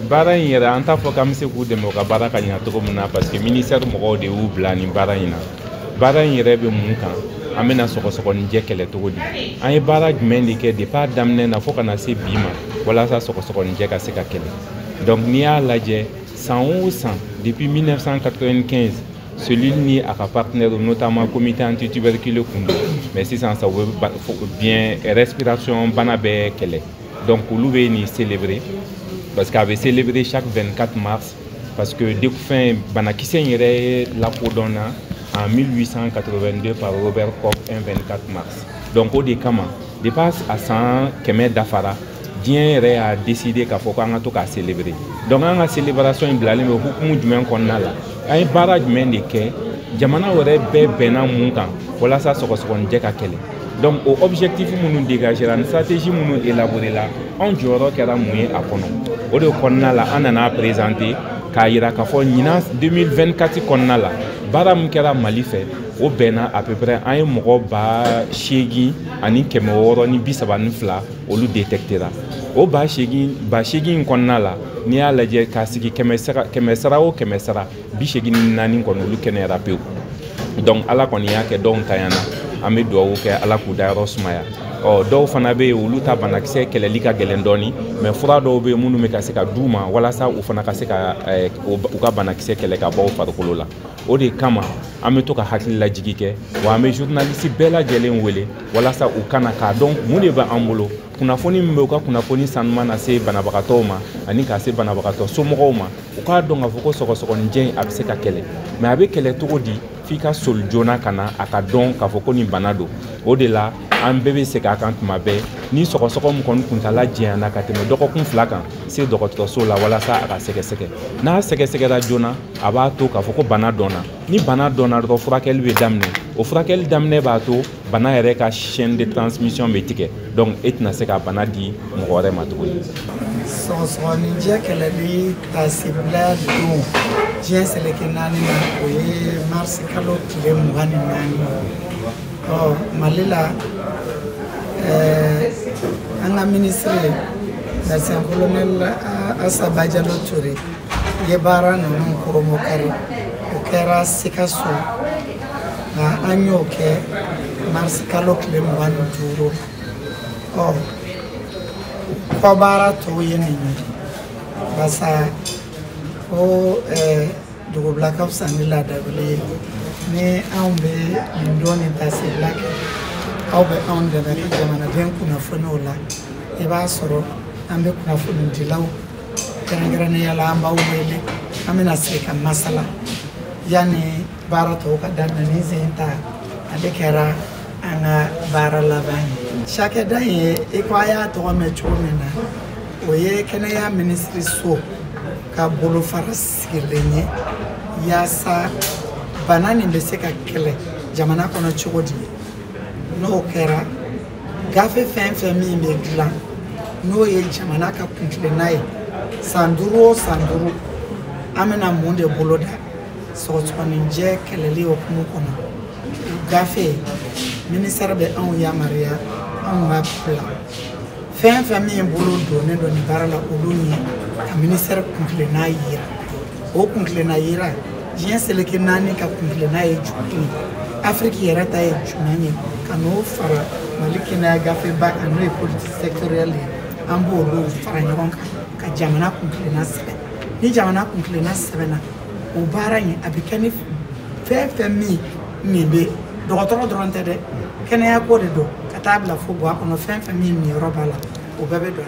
baara in yɛrɛ an t'a fɔ k'an bɛ se k'u dɛmɛ u ka baara ka ɲɛ cogo min na parce que ministère mɔgɔw de y'u bila nin baara in na. Baara in yɛrɛ bɛ mun kan an bɛna sɔgɔsɔgɔnijɛ kɛlɛ cogo di an ye baara jumɛn de kɛ depuis a daminɛ na fo ka na se bi ma walasa sɔgɔsɔgɔnijɛ ka se ka kɛlɛ. Donc n'i y'a lajɛ san o san depuis 1995 celui ni a ka partenaire notamment comité antituberculeux kun don mais sisan sa u bɛ bien respiration bana bɛɛ kɛlɛ. Donc olu bɛ nin célébrer parce que a bɛ célébrer chaque 24 mars parce que découvert banakisɛ in yɛrɛ lakodɔnna en 1882 par Robert Koch un 24 mars. Donc au de kama dépasse à 100 dafara diɲɛ yɛrɛ a décidé k'a fɔ k'an ka to k'a célébrer. Donc an ka célébration in bilalen bɛ hukumu jumɛn kɔnɔna la an ye baara jumɛn de kɛ jamana wɛrɛ bɛɛ bɛnna mun kan walasa sɔgɔsɔgɔnijɛ ka kɛlɛ. Donc au objectif minnu dégagera ni stratégie minnu élaboré la anw jɔyɔrɔ kɛra mun ye a kɔnɔ o de kɔnɔna la an nana présenter k'a yira k'a fɔ ɲinan 2024 kɔnɔna la baara min kɛra Mali fɛ o bɛnna à peu près an ye mɔgɔ 8,632 olu détectera. O 8,8 in kɔnɔna la n'i y'a lajɛ k'a sigi kɛmɛ sara o kɛmɛ sara 84 kɔni olu kɛnɛyara pewu. Donc ala kɔni y'a kɛ dɔw tanyana an bɛ dugawu kɛ ala k'u dayɔrɔ sumaya. Dɔw fana bɛ yen olu ta banakisɛ kɛlɛli ka gɛlɛn dɔɔni mais fura dɔw bɛ yen minnu bɛ ka se ka d'u ma walasa u fana ka se ka u ka banakisɛ kɛlɛ ka bɔ u farikolo la. O de kama an bɛ to ka hakili lajigi kɛ wa an bɛ journaliste bɛɛ lajɛlen wele walasa u kana k'a dɔn mun de b'an bolo kunnafoni min bɛ u ka kunnafoni sanuman na se banabagatɔw ma ani k'a se banabagatɔ somɔgɔw ma u k'a dɔn k'a fɔ ko sɔgɔsɔgɔnijɛ a bɛ se ka kɛlɛ mais a bɛ kɛlɛ cogo di f'i ka soli joona ka na a ka dɔn k'a fɔ ko nin bana don. O de la an bɛɛ bɛ segin a kan tuma bɛɛ ni sɔgɔsɔgɔ min kɔni kuntala jɛnyana ka tɛmɛ dɔgɔkun 2 kan se dɔgɔtɔrɔso la walasa a ka sɛgɛsɛgɛ. N'a sɛgɛsɛgɛra joona a b'a to k'a fɔ ko bana dɔnna ni bana dɔnna dɔrɔn furakɛli bɛ daminɛ o furakɛli daminɛ b'a to bana yɛrɛ ka chaîne de transmission bɛ tigɛ donc e tɛna se ka bana di mɔgɔ wɛrɛ ma tuguni. Sɔgɔsɔgɔnijɛ kɛlɛli taasibila don diɲɛ seleke 4 na o ye mars kalo tile 24 Mali la an ka ministre l'ancien colonel Asaba Jalo Touré ye baara ninnu koromo kari o kɛra Sikaso nka an y'o kɛ mars kalo tile 25 kɔ baara tɔw ye nin ye basa ko dugubila ka fisa ni laadabili ye ni anw bɛ nin don nin taasibila kɛ aw bɛ anw dɛmɛ ka jamanaden kunnafoni o la i b'a sɔrɔ an bɛ kunnafonidilaw kɛrɛnkɛrɛnnenya la an b'aw wele an bɛna sigi ka masala yanni baara tɔw ka daminɛ ni sen ta ale kɛra an ka baara laban ye cakɛda ye i ko a y'a tɔgɔ mɛn cogo min na o ye kɛnɛya minisiri so ka bolofara sigilen ye yaasa bana nin bɛ se ka kɛlɛ jamana kɔnɔ cogo di n'o kɛra gafe fɛn fɛn min bɛ dilan n'o ye jamana ka kuntilenna ye san 5 o san 5 an bɛna mun de boloda sɔgɔsɔgɔnijɛ kɛlɛli hukumu kɔnɔ gafe ministère bɛ anw yamaruya anw b'a bila fɛn fɛn min bolo donnen don nin baara la olu ye ka ministère kuntilenna yira o kuntilenna yira diɲɛ seleke 4 ka kuntilenna ye jumɛn ye Afrique yɛrɛ ta ye jumɛn ye ka n'o fara Mali kɛnɛya gafe ba kan n'o ye politique sectorielle ye an b'olu fara ɲɔgɔn kan ka jamana kuntilenna sɛbɛn ni jamana kuntilenna sɛbɛnna o baara in a bɛ kɛ ni fɛn fɛn min nin bɛ dɔgɔtɔrɔ dɔrɔn tɛ dɛ kɛnɛya ko de don ka taa bila fo buwa kɔnɔ fɛn fɛn min niyɔrɔ b'a la o bɛɛ bɛ don